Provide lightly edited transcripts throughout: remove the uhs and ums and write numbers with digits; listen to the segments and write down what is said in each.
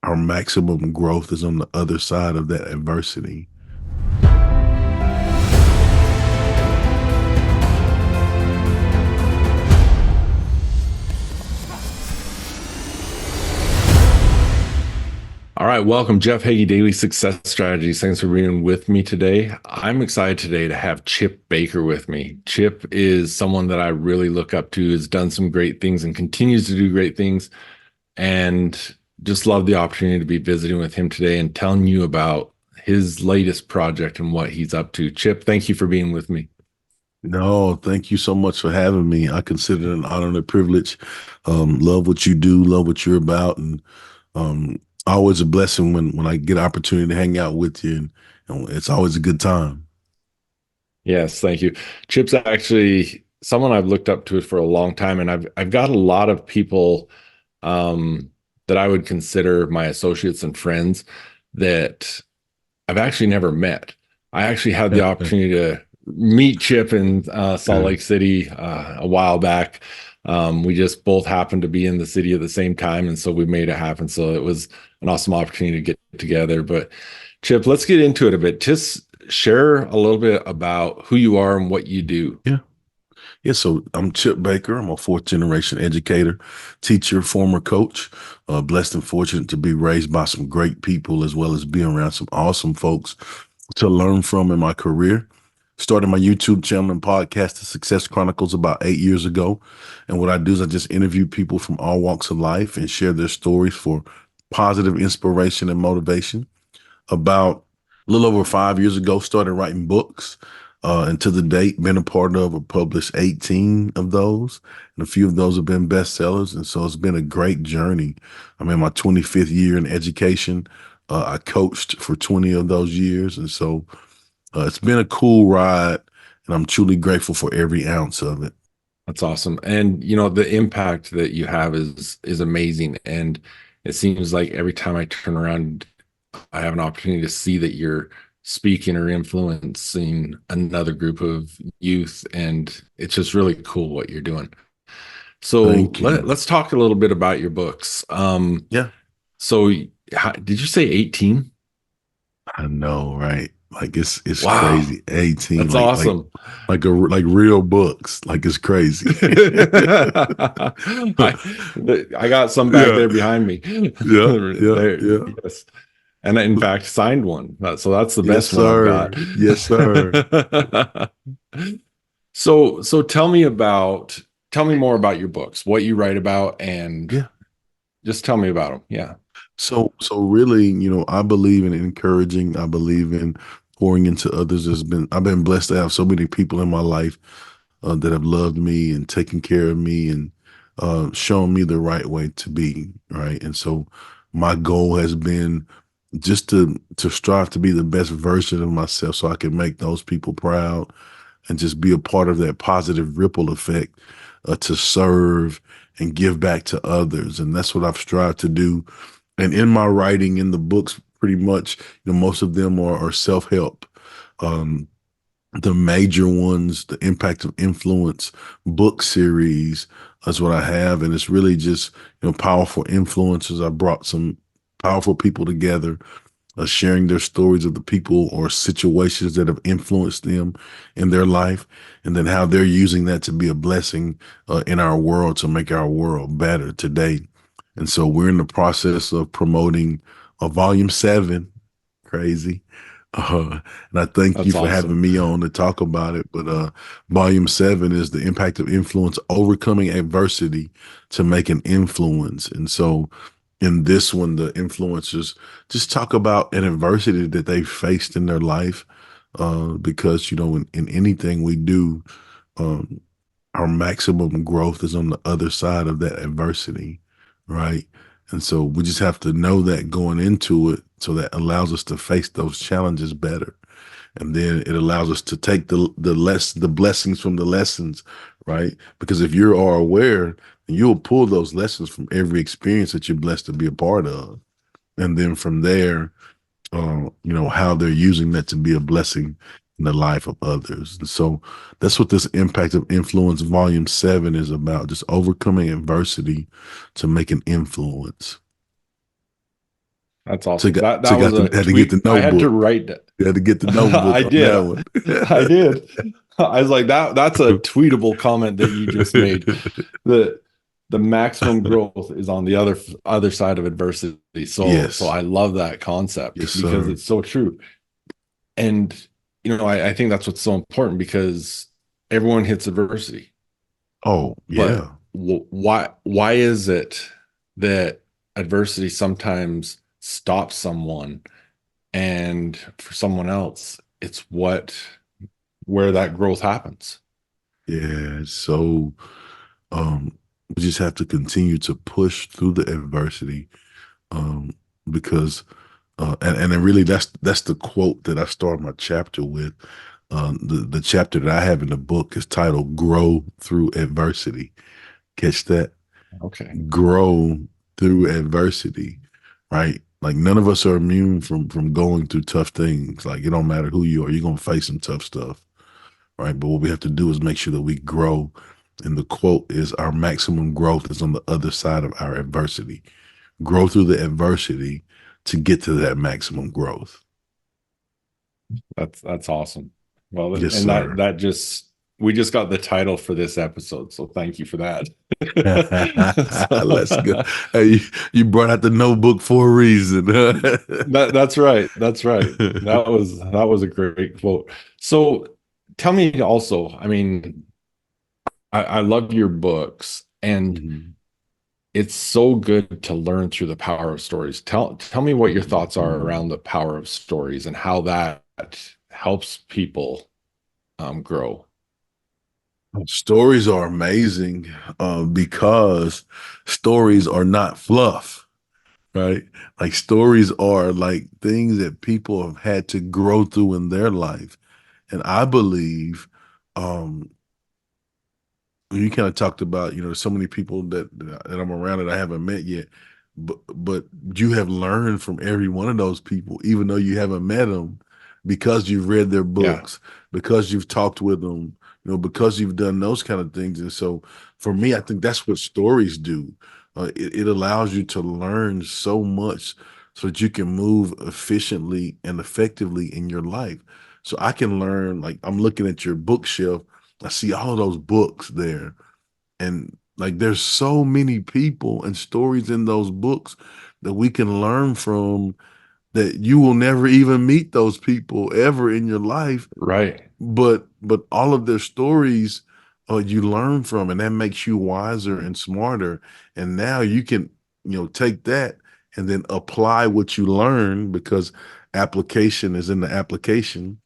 our maximum growth is on the other side of that adversity. All right, welcome, Jeff Hagee, Daily Success Strategies. Thanks for being with me today. I'm excited today to have Chip Baker with me. Chip is someone that I really look up to, has done some great things and continues to do great things, and just love the opportunity to be visiting with him today and telling you about his latest project and what he's up to. Chip, thank you for being with me. No, thank you so much for having me. I consider it an honor and a privilege. Love what you do, love what you're about, and um, always a blessing when I get an opportunity to hang out with you. And it's always a good time. Yes, thank you. Chip's actually someone I've looked up to for a long time, and I've got a lot of people that I would consider my associates and friends that I've actually never met. I actually had the opportunity to meet Chip in Salt Lake City a while back. We just both happened to be in the city at the same time, and so we made it happen. So it was an awesome opportunity to get together. But Chip, let's get into it a bit. Just share a little bit about who you are and what you do. Yeah. Yeah, so I'm Chip Baker. I'm a fourth generation educator, teacher, former coach. Blessed and fortunate to be raised by some great people as well as be around some awesome folks to learn from in my career. Started my YouTube channel and podcast, The Success Chronicles, about 8 years ago. And what I do is I just interview people from all walks of life and share their stories for positive inspiration and motivation. About a little over 5 years ago, started writing books. And to the date, been a part of or published 18 of those. And a few of those have been bestsellers. And so it's been a great journey. I'm in my 25th year in education. I coached for 20 of those years. And so it's been a cool ride. And I'm truly grateful for every ounce of it. That's awesome. And you know, the impact that you have is amazing. And it seems like every time I turn around, I have an opportunity to see that you're speaking or influencing another group of youth. And it's just really cool what you're doing. So Thank you. let's talk a little bit about your books. Yeah, So did you say 18? I know, right? Like it's Wow, crazy. 18, that's awesome. like real books. Like it's crazy. I, I got some back Yeah, there behind me. yeah, yeah, There, yeah. yes. And in fact, signed one. So that's the Yes, best one I've got. sir. Yes, sir. So tell me more about your books, what you write about, and Yeah. just tell me about them. Yeah. So really, I believe in encouraging. I believe in pouring into others. I've been blessed to have so many people in my life that have loved me and taken care of me and shown me the right way to be, right? And so my goal has been just to strive to be the best version of myself so I can make those people proud and just be a part of that positive ripple effect to serve and give back to others. And that's what I've strived to do. And in my writing, in the books, pretty much, most of them are self-help. Um, the major ones, the Impact of Influence book series is what I have. And it's really just, powerful influences. I brought some powerful people together, sharing their stories of the people or situations that have influenced them in their life, and then how they're using that to be a blessing in our world to make our world better today. And so we're in the process of promoting a volume 7. Crazy. And I thank you That's for having awesome. me on to talk about it. But volume 7 is the impact of influence, overcoming adversity to make an influence. And so in this one, the influencers just talk about an adversity that they faced in their life. Because, in anything we do, um, our maximum growth is on the other side of that adversity, right? And so we just have to know that going into it, so that allows us to face those challenges better. And then it allows us to take the blessings from the lessons, right? Because if you are aware, you'll pull those lessons from every experience that you're blessed to be a part of. And then from there, how they're using that to be a blessing in the life of others. And so that's what this Impact of Influence volume 7 is about, just overcoming adversity to make an influence. That's Took awesome. out, That took was out a the, had to get the tweet I had to notebook. write. You had to get the notebook I on did. I that did. I was like, that's a tweetable comment that you just made. The the maximum growth is on the other side of adversity. So Yes. I love that concept Yes, because sir. it's so true. And I think that's what's so important because everyone hits adversity. Oh, But yeah. why is it that adversity sometimes stops someone and for someone else it's where that growth happens? Yeah. So we just have to continue to push through the adversity. Um, because and then really that's the quote that I started my chapter with. The chapter that I have in the book is titled "Grow Through Adversity." Catch that? Okay. Grow through adversity, right? Like none of us are immune from going through tough things. Like it don't matter who you are, you're gonna face some tough stuff, right? But what we have to do is make sure that we grow. And the quote is, "Our maximum growth is on the other side of our adversity." Grow through the adversity to get to that maximum growth. That's awesome. Well, Yes, and that sir. that just we just got the title for this episode, so thank you for that. Let's go. So, Hey, you brought out the notebook for a reason. that's right. That's right. That was a great quote. So tell me also, I mean, I love your books and Mhm. it's so good to learn through the power of stories. Tell me what your thoughts are around the power of stories and how that helps people grow. Stories are amazing because stories are not fluff, right? Like stories are like things that people have had to grow through in their life. And I believe um, you kind of talked about, so many people that I'm around that I haven't met yet, but you have learned from every one of those people, even though you haven't met them, because you've read their Yeah, books, because you've talked with them, because you've done those kind of things. And so, for me, I think that's what stories do. It allows you to learn so much, so that you can move efficiently and effectively in your life. So I can learn, like I'm looking at your bookshelf. I see all those books there. And like there's so many people and stories in those books that we can learn from, that you will never even meet those people ever in your life. right. But all of their stories you learn from, and that makes you wiser and smarter. And now you can, take that and then apply what you learn, because application is in the application.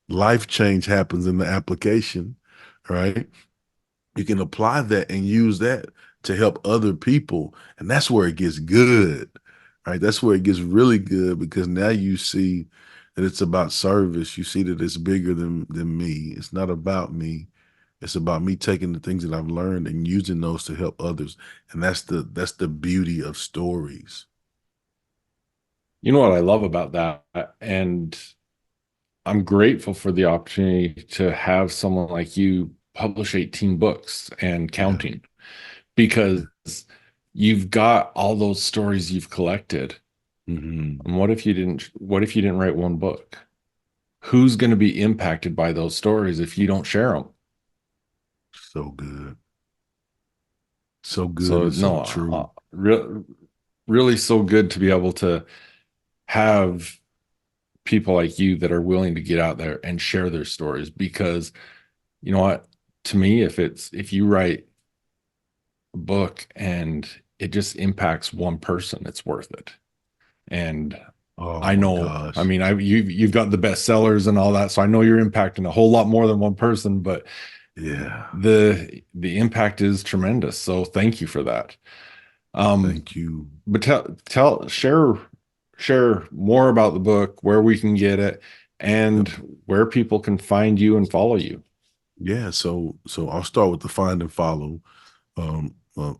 Life change happens in the application, right? You can apply that and use that to help other people. And that's where it gets good, right? That's where it gets really good, because now you see that it's about service. You see that it's bigger than me. It's not about me. It's about me taking the things that I've learned and using those to help others. And that's the beauty of stories. You know what I love about that? And I'm grateful for the opportunity to have someone like you publish 18 books and Yeah. counting because you've got all those stories you've collected. Hmm. And what if you didn't write one book? Who's going to be impacted by those stories if you don't share them? So good. So good So and so no, true. really so good to be able to have people like you that are willing to get out there and share their stories because you know what, to me, if you write a book and it just impacts one person, it's worth it. And Oh I my know, I gosh. mean, you've got the bestsellers and all that, so I know you're impacting a whole lot more than one person, but Yeah. the impact is tremendous, so thank you for that. um Thank you. but share more about the book, where we can get it, Yep. and where people can find you and follow you. Yeah, so I'll start with the find and follow.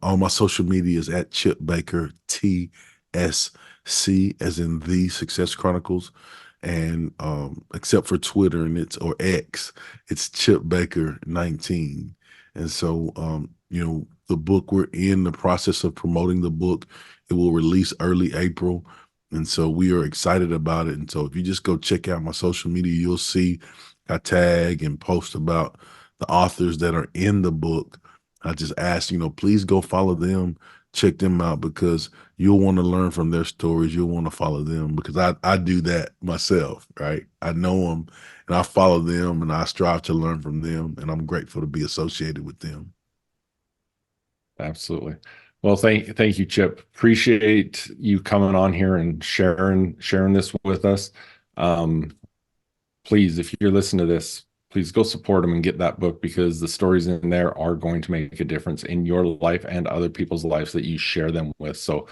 All my social media is at Chip Baker TSC, as in the Success Chronicles, and except for Twitter and or X, it's Chip Baker 19. And so the book, we're in the process of promoting the book. It will release early April, And so we are excited about it. And so if you just go check out my social media, you'll see I tag and post about the authors that are in the book. I just ask, please go follow them, check them out, because you'll want to learn from their stories. You'll want to follow them, because I do that myself, right? I know them and I follow them and I strive to learn from them. And I'm grateful to be associated with them. Absolutely. Well, thank you, Chip. Appreciate you coming on here and sharing this with us. Please, if you're listening to this, please go support them and get that book, because the stories in there are going to make a difference in your life and other people's lives that you share them with. So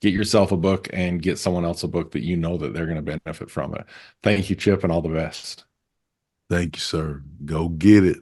get yourself a book and get someone else a book that you know that they're going to benefit from it. Thank you, Chip, and all the best. Thank you, sir. Go get it.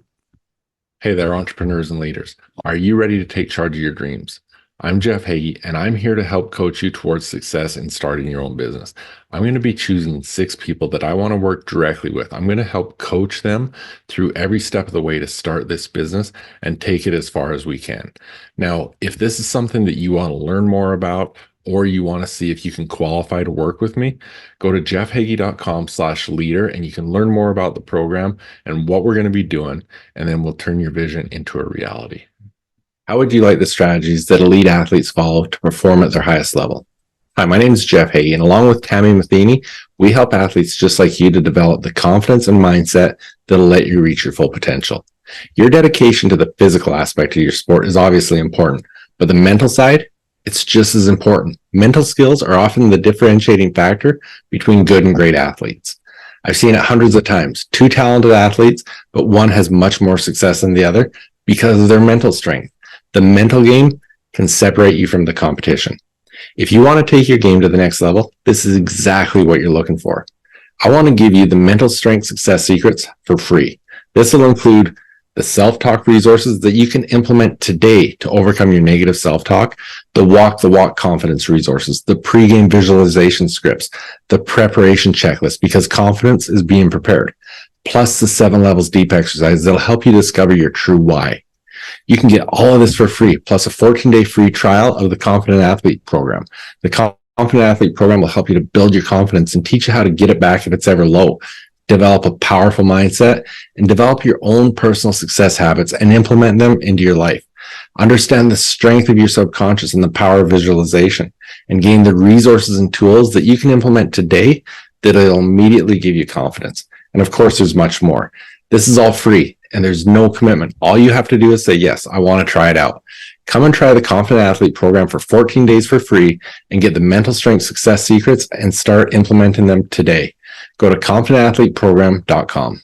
Hey there, entrepreneurs and leaders. Are you ready to take charge of your dreams? I'm Jeff Hagee, and I'm here to help coach you towards success in starting your own business. I'm going to be choosing 6 people that I want to work directly with. I'm going to help coach them through every step of the way to start this business and take it as far as we can. Now, if this is something that you want to learn more about, or you want to see if you can qualify to work with me, go to jeffhagee.com/leader, and you can learn more about the program and what we're going to be doing, and then we'll turn your vision into a reality. How would you like the strategies that elite athletes follow to perform at their highest level? Hi, my name is Jeff Hagee, and along with Tammy Matheny, we help athletes just like you to develop the confidence and mindset that'll let you reach your full potential. Your dedication to the physical aspect of your sport is obviously important, but the mental side, it's just as important. Mental skills are often the differentiating factor between good and great athletes. I've seen it hundreds of times. 2 talented athletes, but one has much more success than the other because of their mental strength. The mental game can separate you from the competition. If you want to take your game to the next level, this is exactly what you're looking for. I want to give you the mental strength success secrets for free. This will include the self-talk resources that you can implement today to overcome your negative self-talk, the walk confidence resources, the pre-game visualization scripts, the preparation checklist, because confidence is being prepared, plus the 7 levels deep exercise that'll help you discover your true why. You can get all of this for free, plus a 14-day free trial of the Confident Athlete program. The Confident Athlete program will help you to build your confidence and teach you how to get it back if it's ever low, develop a powerful mindset, and develop your own personal success habits and implement them into your life. Understand the strength of your subconscious and the power of visualization, and gain the resources and tools that you can implement today that will immediately give you confidence. And of course, there's much more. This is all free, and there's no commitment. All you have to do is say, yes, I want to try it out. Come and try the Confident Athlete program for 14 days for free and get the mental strength success secrets and start implementing them today. Go to confidentathleteprogram.com.